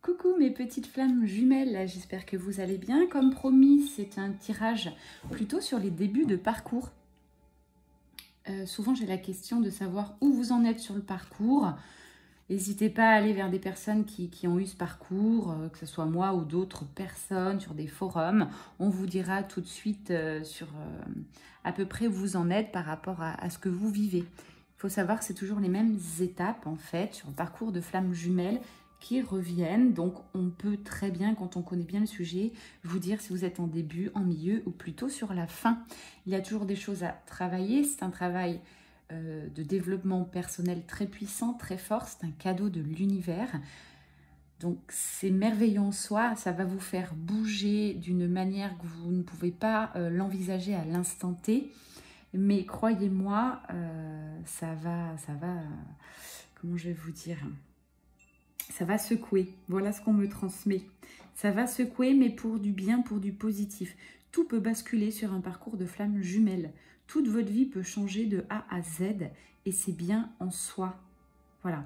Coucou mes petites flammes jumelles, j'espère que vous allez bien. Comme promis, c'est un tirage plutôt sur les débuts de parcours. Souvent j'ai la question de savoir où vous en êtes sur le parcours. N'hésitez pas à aller vers des personnes qui ont eu ce parcours, que ce soit moi ou d'autres personnes sur des forums. On vous dira tout de suite sur à peu près où vous en êtes par rapport à ce que vous vivez. Il faut savoir que c'est toujours les mêmes étapes en fait sur le parcours de flammes jumelles qui reviennent. Donc on peut très bien, quand on connaît bien le sujet, vous dire si vous êtes en début, en milieu ou plutôt sur la fin. Il y a toujours des choses à travailler. C'est un travail de développement personnel très puissant, très fort. C'est un cadeau de l'univers. Donc c'est merveilleux en soi. Ça va vous faire bouger d'une manière que vous ne pouvez pas l'envisager à l'instant T. Mais croyez-moi, ça va, comment je vais vous dire ? Ça va secouer, voilà ce qu'on me transmet. Ça va secouer, mais pour du bien, pour du positif. Tout peut basculer sur un parcours de flammes jumelles. Toute votre vie peut changer de A à Z et c'est bien en soi. Voilà.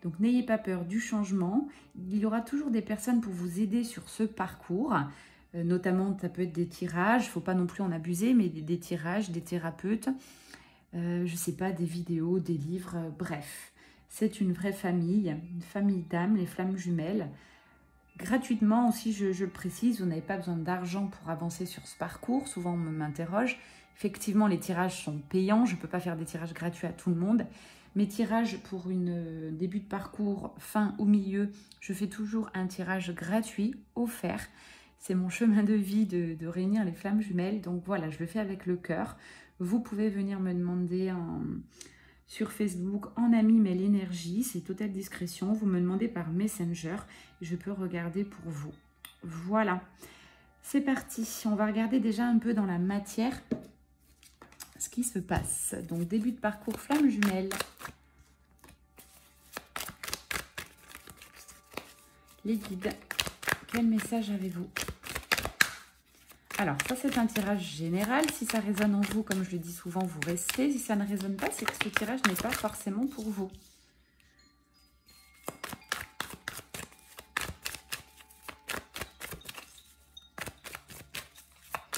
Donc n'ayez pas peur du changement. Il y aura toujours des personnes pour vous aider sur ce parcours. Notamment, ça peut être des tirages. Il ne faut pas non plus en abuser, mais des tirages, des thérapeutes. Je ne sais pas, des vidéos, des livres, bref. C'est une vraie famille, une famille d'âmes, les flammes jumelles. Gratuitement aussi, je le précise, vous n'avez pas besoin d'argent pour avancer sur ce parcours. Souvent, on m'interroge. Effectivement, les tirages sont payants. Je ne peux pas faire des tirages gratuits à tout le monde. Mes tirages pour une début de parcours, fin ou milieu, je fais toujours un tirage gratuit, offert. C'est mon chemin de vie de réunir les flammes jumelles. Donc voilà, je le fais avec le cœur. Vous pouvez venir me demander sur Facebook, en ami mail énergie, c'est totale discrétion. Vous me demandez par Messenger, je peux regarder pour vous. Voilà, c'est parti. On va regarder déjà un peu dans la matière ce qui se passe. Donc, début de parcours flammes jumelles. Les guides, quel message avez-vous ? Alors, ça, c'est un tirage général. Si ça résonne en vous, comme je le dis souvent, vous restez. Si ça ne résonne pas, c'est que ce tirage n'est pas forcément pour vous.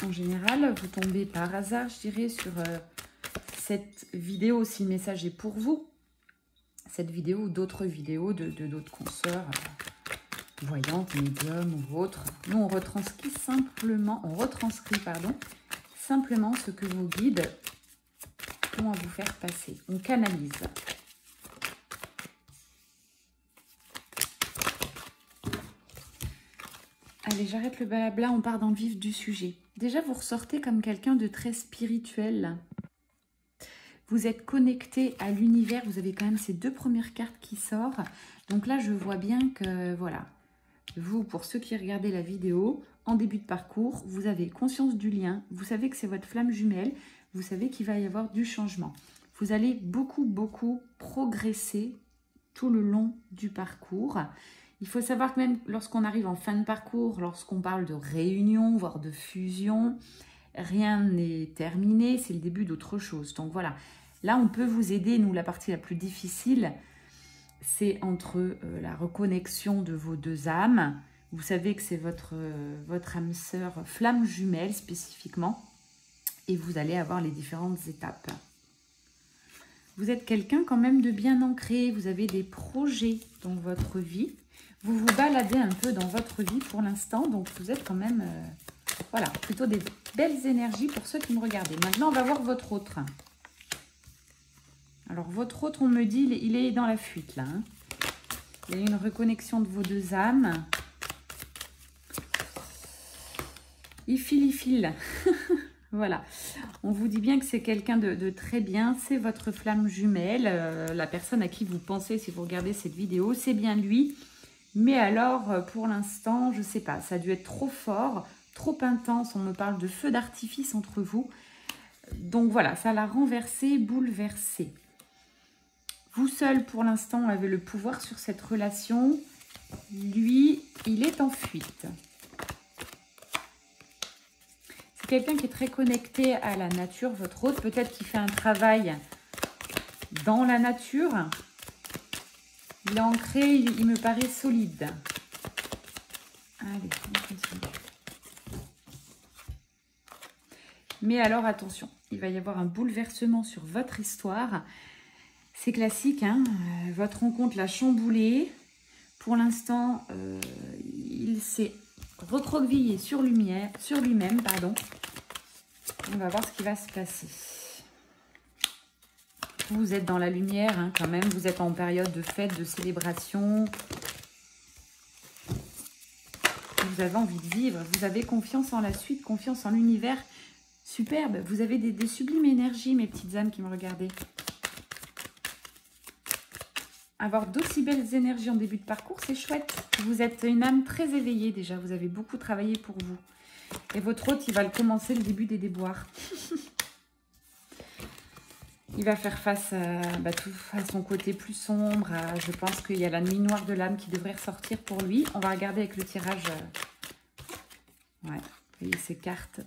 En général, vous tombez par hasard, je dirais, sur cette vidéo, si le message est pour vous. Cette vidéo ou d'autres vidéos de d'autres consoeurs voyantes, médiums ou autres. Nous, on retranscrit simplement, simplement ce que vos guides ont à vous faire passer. On canalise. Allez, j'arrête le blabla, on part dans le vif du sujet. Déjà, vous ressortez comme quelqu'un de très spirituel. Vous êtes connecté à l'univers. Vous avez quand même ces deux premières cartes qui sortent. Donc là, je vois bien que, voilà, vous, pour ceux qui regardaient la vidéo, en début de parcours, vous avez conscience du lien. Vous savez que c'est votre flamme jumelle. Vous savez qu'il va y avoir du changement. Vous allez beaucoup progresser tout le long du parcours. Il faut savoir que même lorsqu'on arrive en fin de parcours, lorsqu'on parle de réunion, voire de fusion, rien n'est terminé, c'est le début d'autre chose. Donc voilà, là on peut vous aider. Nous, la partie la plus difficile, c'est entre la reconnexion de vos deux âmes. Vous savez que c'est votre âme sœur flamme jumelle spécifiquement. Et vous allez avoir les différentes étapes. Vous êtes quelqu'un quand même de bien ancré. Vous avez des projets dans votre vie. Vous vous baladez un peu dans votre vie pour l'instant. Donc vous êtes quand même, voilà, plutôt des belles énergies pour ceux qui me regardent. Maintenant, on va voir votre autre. Alors, votre autre, on me dit, il est dans la fuite, là. Hein. Il y a une reconnexion de vos deux âmes. Il file. Voilà. On vous dit bien que c'est quelqu'un de très bien. C'est votre flamme jumelle. La personne à qui vous pensez, si vous regardez cette vidéo, c'est bien lui. Mais alors, pour l'instant, je ne sais pas. Ça a dû être trop fort, trop intense. On me parle de feu d'artifice entre vous. Donc voilà, ça l'a renversé, bouleversé. Vous seul, pour l'instant, avez le pouvoir sur cette relation. Lui, il est en fuite. C'est quelqu'un qui est très connecté à la nature, votre autre. Peut-être qu'il fait un travail dans la nature. Il est ancré, il me paraît solide. Allez, on continue. Mais alors, attention, il va y avoir un bouleversement sur votre histoire. C'est classique, hein, votre rencontre l'a chamboulé. Pour l'instant, il s'est recroquevillé sur lui-même, pardon. On va voir ce qui va se passer. Vous êtes dans la lumière, hein, quand même. Vous êtes en période de fête, de célébration. Vous avez envie de vivre. Vous avez confiance en la suite, confiance en l'univers. Superbe. Vous avez des sublimes énergies, mes petites âmes qui me regardaient. Avoir d'aussi belles énergies en début de parcours, c'est chouette. Vous êtes une âme très éveillée déjà. Vous avez beaucoup travaillé pour vous. Et votre hôte, il va le commencer le début des déboires. Il va faire face à son côté plus sombre. Je pense qu'il y a la nuit noire de l'âme qui devrait ressortir pour lui. On va regarder avec le tirage. Ouais, vous voyez ces cartes.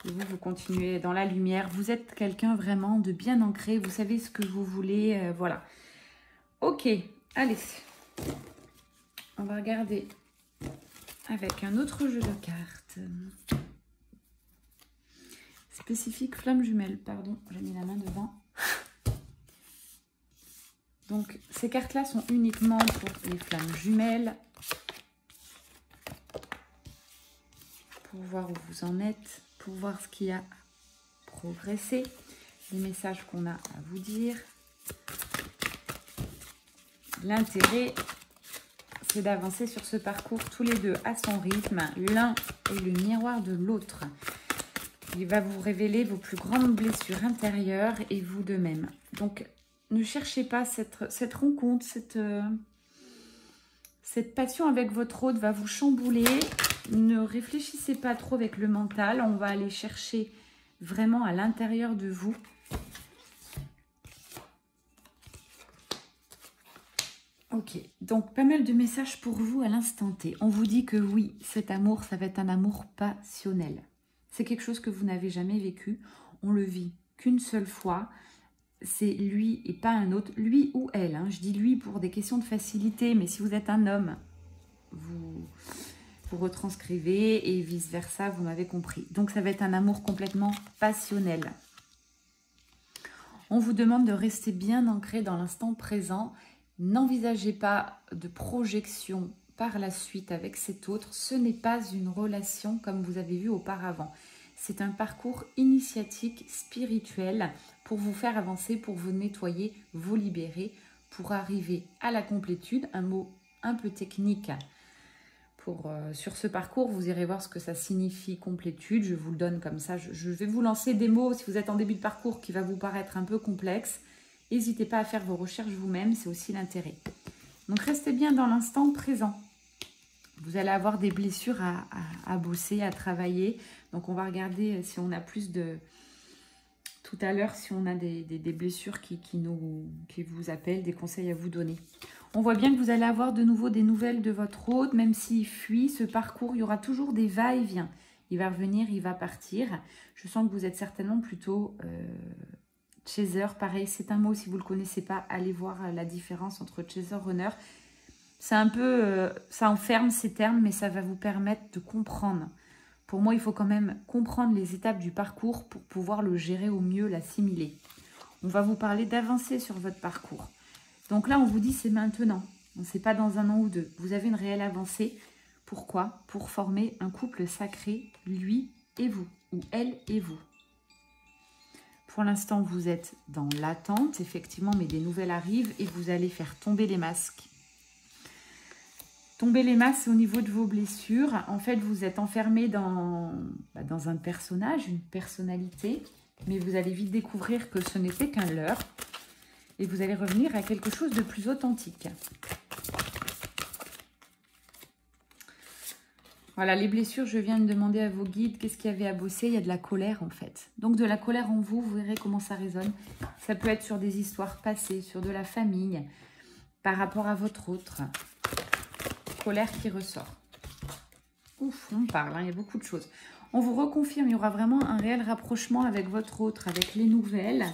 Et vous continuez dans la lumière. Vous êtes quelqu'un vraiment de bien ancré. Vous savez ce que vous voulez. Voilà. Ok, allez. On va regarder avec un autre jeu de cartes. Spécifique flamme jumelle. Pardon, j'ai mis la main devant. Donc, ces cartes-là sont uniquement pour les flammes jumelles. Pour voir où vous en êtes. Pour voir ce qui a progressé, les messages qu'on a à vous dire. L'intérêt, c'est d'avancer sur ce parcours tous les deux à son rythme. L'un est le miroir de l'autre. Il va vous révéler vos plus grandes blessures intérieures et vous de même. Donc, ne cherchez pas cette rencontre, cette passion avec votre hôte va vous chambouler. Ne réfléchissez pas trop avec le mental. On va aller chercher vraiment à l'intérieur de vous. Ok, donc pas mal de messages pour vous à l'instant T. On vous dit que oui, cet amour, ça va être un amour passionnel. C'est quelque chose que vous n'avez jamais vécu. On le vit qu'une seule fois. C'est lui et pas un autre. Lui ou elle. Hein. Je dis lui pour des questions de facilité. Mais si vous êtes un homme, vous retranscrivez et vice-versa, vous m'avez compris. Donc, ça va être un amour complètement passionnel. On vous demande de rester bien ancré dans l'instant présent. N'envisagez pas de projection par la suite avec cet autre. Ce n'est pas une relation comme vous avez vu auparavant. C'est un parcours initiatique, spirituel pour vous faire avancer, pour vous nettoyer, vous libérer, pour arriver à la complétude. Un mot un peu technique. Sur ce parcours, vous irez voir ce que ça signifie complétude. Je vous le donne comme ça. Je vais vous lancer des mots si vous êtes en début de parcours qui va vous paraître un peu complexe. N'hésitez pas à faire vos recherches vous-même, c'est aussi l'intérêt. Donc restez bien dans l'instant présent. Vous allez avoir des blessures à bosser, à travailler. Donc on va regarder si on a plus de... Tout à l'heure, si on a des blessures qui vous appellent, des conseils à vous donner. On voit bien que vous allez avoir de nouveau des nouvelles de votre hôte, même s'il fuit ce parcours, il y aura toujours des va-et-vient. Il va revenir, il va partir. Je sens que vous êtes certainement plutôt chaser. Pareil, c'est un mot, si vous ne le connaissez pas, allez voir la différence entre chaser et runner. C'est un peu, ça enferme ces termes, mais ça va vous permettre de comprendre. Pour moi, il faut quand même comprendre les étapes du parcours pour pouvoir le gérer au mieux, l'assimiler. On va vous parler d'avancer sur votre parcours. Donc là, on vous dit c'est maintenant. On ne sait pas dans un an ou deux. Vous avez une réelle avancée. Pourquoi? Pour former un couple sacré, lui et vous, ou elle et vous. Pour l'instant, vous êtes dans l'attente, effectivement, mais des nouvelles arrivent et vous allez faire tomber les masques. Tomber les masques au niveau de vos blessures. En fait, vous êtes enfermé dans un personnage, une personnalité, mais vous allez vite découvrir que ce n'était qu'un leurre. Et vous allez revenir à quelque chose de plus authentique. Voilà, les blessures, je viens de demander à vos guides qu'est-ce qu'il y avait à bosser. Il y a de la colère en fait. Donc de la colère en vous, vous verrez comment ça résonne. Ça peut être sur des histoires passées, sur de la famille, par rapport à votre autre. Colère qui ressort. Ouf, on parle, hein, il y a beaucoup de choses. On vous reconfirme, il y aura vraiment un réel rapprochement avec votre autre, avec les nouvelles.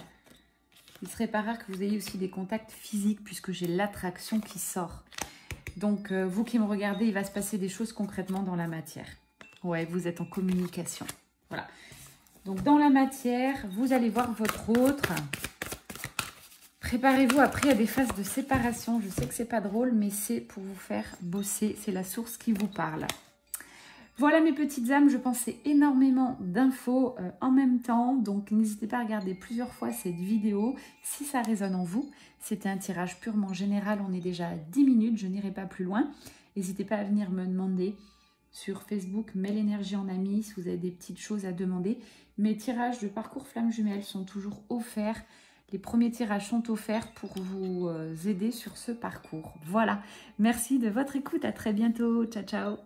Il serait pas rare que vous ayez aussi des contacts physiques puisque j'ai l'attraction qui sort. Donc, vous qui me regardez, il va se passer des choses concrètement dans la matière. Ouais, vous êtes en communication. Voilà. Donc, dans la matière, vous allez voir votre autre. Préparez-vous après à des phases de séparation. Je sais que c'est pas drôle, mais c'est pour vous faire bosser. C'est la source qui vous parle. Voilà mes petites âmes, je pensais énormément d'infos en même temps. Donc, n'hésitez pas à regarder plusieurs fois cette vidéo si ça résonne en vous. C'était un tirage purement général. On est déjà à 10 minutes, je n'irai pas plus loin. N'hésitez pas à venir me demander sur Facebook, Mets l'énergie en ami, si vous avez des petites choses à demander. Mes tirages de parcours flammes jumelles sont toujours offerts. Les premiers tirages sont offerts pour vous aider sur ce parcours. Voilà, merci de votre écoute. À très bientôt. Ciao, ciao.